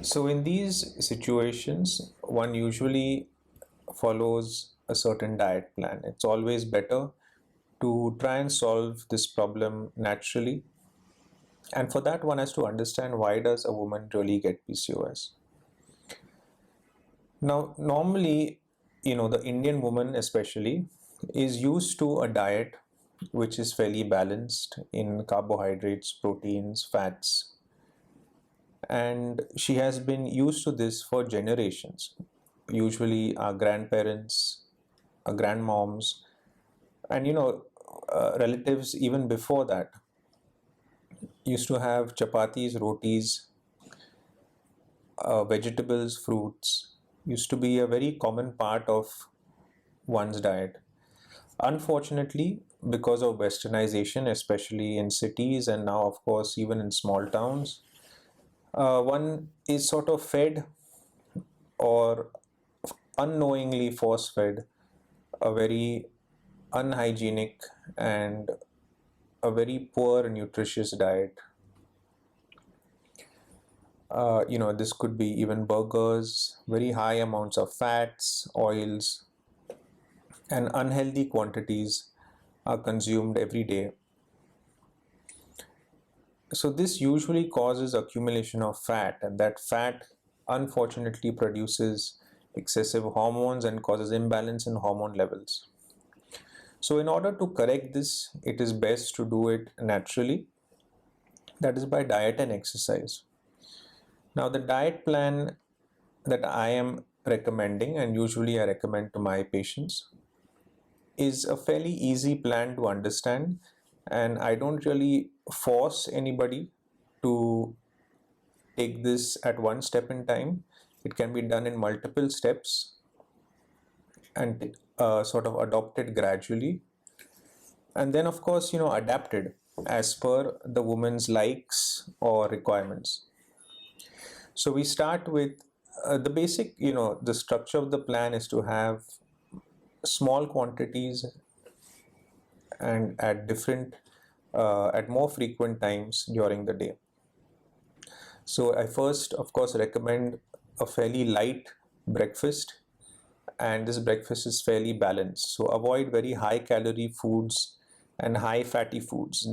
So in these situations, one usually follows a certain diet plan. It's always better to try and solve this problem naturally. And for that, one has to understand, why does a woman really get PCOS? Now, normally, the Indian woman especially is used to a diet which is fairly balanced in carbohydrates, proteins, fats, and she has been used to this for generations. Usually our grandparents, our grandmoms, and relatives even before that used to have chapatis, rotis, vegetables, fruits, used to be a very common part of one's diet. Unfortunately, because of westernization, especially in cities and now of course even in small towns, one is sort of fed or unknowingly force fed a very unhygienic and a very poor nutritious diet. This could be even burgers, very high amounts of fats, oils, and unhealthy quantities are consumed every day. So this usually causes accumulation of fat, and that fat unfortunately produces excessive hormones and causes imbalance in hormone levels. So in order to correct this, it is best to do it naturally, that is by diet and exercise. Now the diet plan that I am recommending, and usually I recommend to my patients, is a fairly easy plan to understand, and I don't really force anybody to take this at one step in time. It can be done in multiple steps and sort of adopted gradually, and then of course adapted as per the woman's likes or requirements. So we start with the basic, the structure of the plan is to have small quantities and at more frequent times during the day. So I first, of course, recommend a fairly light breakfast, and this breakfast is fairly balanced. So avoid very high calorie foods and high fatty foods.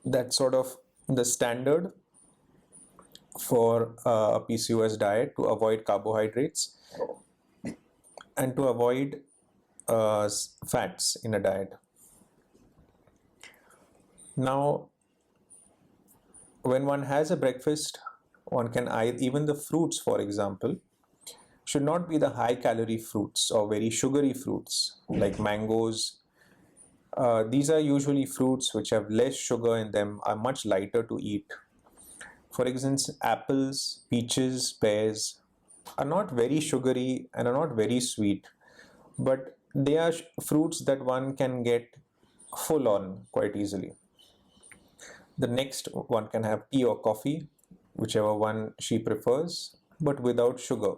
That's sort of the standard for a PCOS diet, to avoid carbohydrates and to avoid fats in a diet. Now, when one has a breakfast, one can even the fruits, for example, should not be the high calorie fruits or very sugary fruits like mangoes. These are usually fruits which have less sugar in them, are much lighter to eat. For instance, apples, peaches, pears are not very sugary and are not very sweet, but they are fruits that one can get full on quite easily. The next, one can have tea or coffee, whichever one she prefers, but without sugar.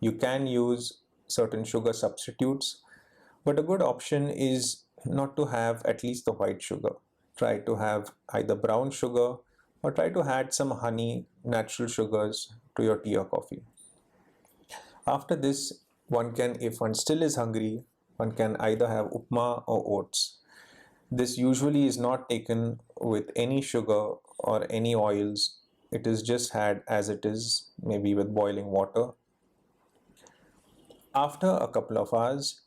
You can use certain sugar substitutes, but a good option is not to have at least the white sugar. Try to have either brown sugar, or try to add some honey, natural sugars to your tea or coffee. After this, one can, if one still is hungry, one can either have upma or oats. This usually is not taken with any sugar or any oils. It is just had as it is, maybe with boiling water. After a couple of hours,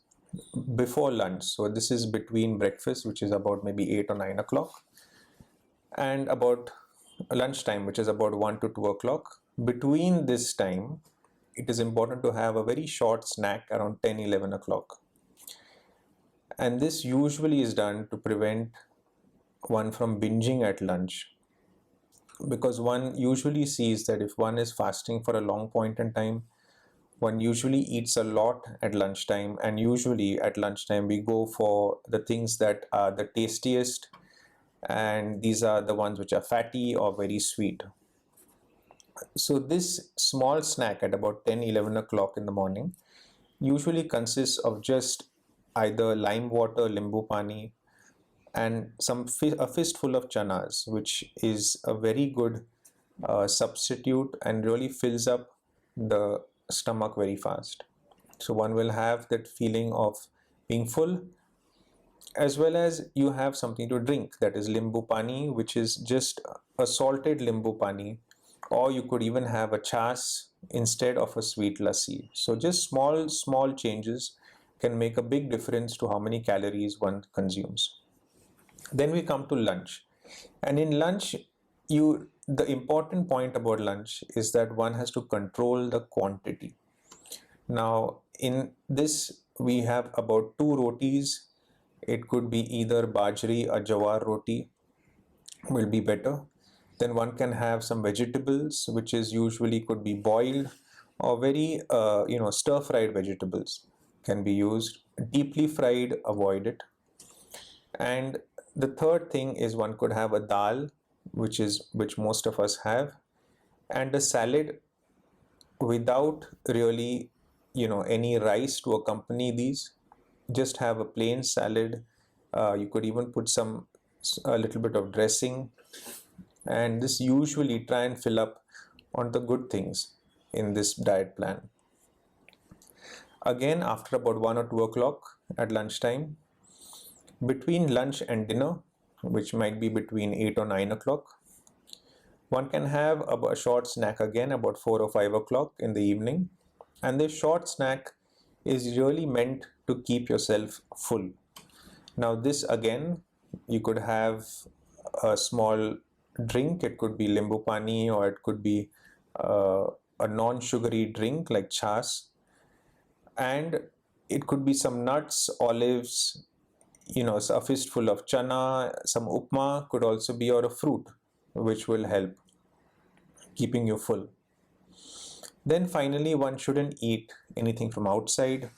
before lunch, so this is between breakfast, which is about maybe 8 or 9 o'clock, and about lunchtime, which is about 1 to 2 o'clock. Between this time, it is important to have a very short snack around 10, 11 o'clock. And this usually is done to prevent one from binging at lunch, because one usually sees that if one is fasting for a long point in time, one usually eats a lot at lunchtime, and usually at lunchtime we go for the things that are the tastiest, and these are the ones which are fatty or very sweet. So this small snack at about 10, 11 o'clock in the morning usually consists of just either lime water, limbu pani, and a fistful of chanas, which is a very good substitute and really fills up the stomach very fast. So one will have that feeling of being full, as well as you have something to drink, that is limbu pani, which is just a salted limbu pani, or you could even have a chas instead of a sweet lassi. So just small changes can make a big difference to how many calories one consumes. Then we come to lunch, and in lunch, the important point about lunch is that one has to control the quantity. Now in this we have about two rotis. It could be either bajri or jawar roti, will be better. Then one can have some vegetables, which is usually could be boiled or very stir fried vegetables can be used. Deeply fried, avoid it. And the third thing is one could have a dal, which most of us have, and a salad without really any rice to accompany these. Just have a plain salad. You could even put a little bit of dressing, and this usually try and fill up on the good things in this diet plan. Again, after about 1 or 2 o'clock at lunchtime, between lunch and dinner, which might be between 8 or 9 o'clock, one can have a short snack again about 4 or 5 o'clock in the evening. And this short snack is really meant to keep yourself full. Now this again, you could have a small drink. It could be limbu pani, or it could be a non-sugary drink like chas, and it could be some nuts, olives, a fistful of chana, some upma could also be, or a fruit, which will help keeping you full. Then finally, one shouldn't eat anything from outside.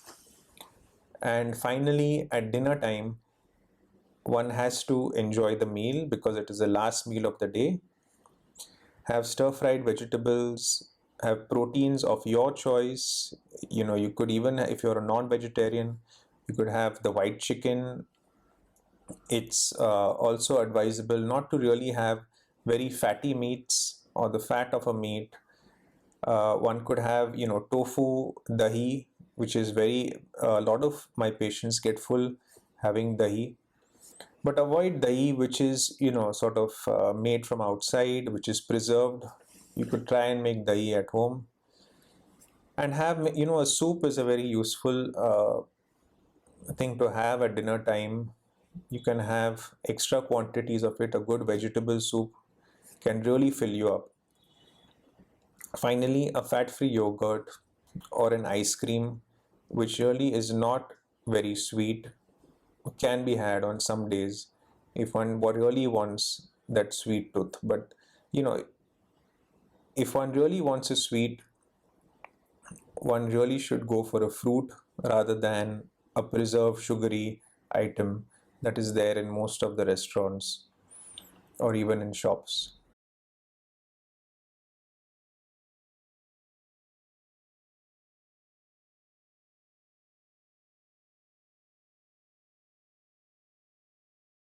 And finally, at dinner time, one has to enjoy the meal because it is the last meal of the day. Have stir-fried vegetables, have proteins of your choice. You could even, if you're a non-vegetarian, you could have the white chicken. It's also advisable not to really have very fatty meats or the fat of a meat. One could have, tofu, dahi, which is a lot of my patients get full having dahi. But avoid dahi, which is, sort of made from outside, which is preserved. You could try and make dahi at home. And have, a soup is a very useful thing to have at dinner time. You can have extra quantities of it. A good vegetable soup can really fill you up. Finally, a fat-free yogurt or an ice cream, which really is not very sweet, can be had on some days if one really wants that sweet tooth. But if one really wants a sweet, one really should go for a fruit rather than a preserved sugary item that is there in most of the restaurants or even in shops.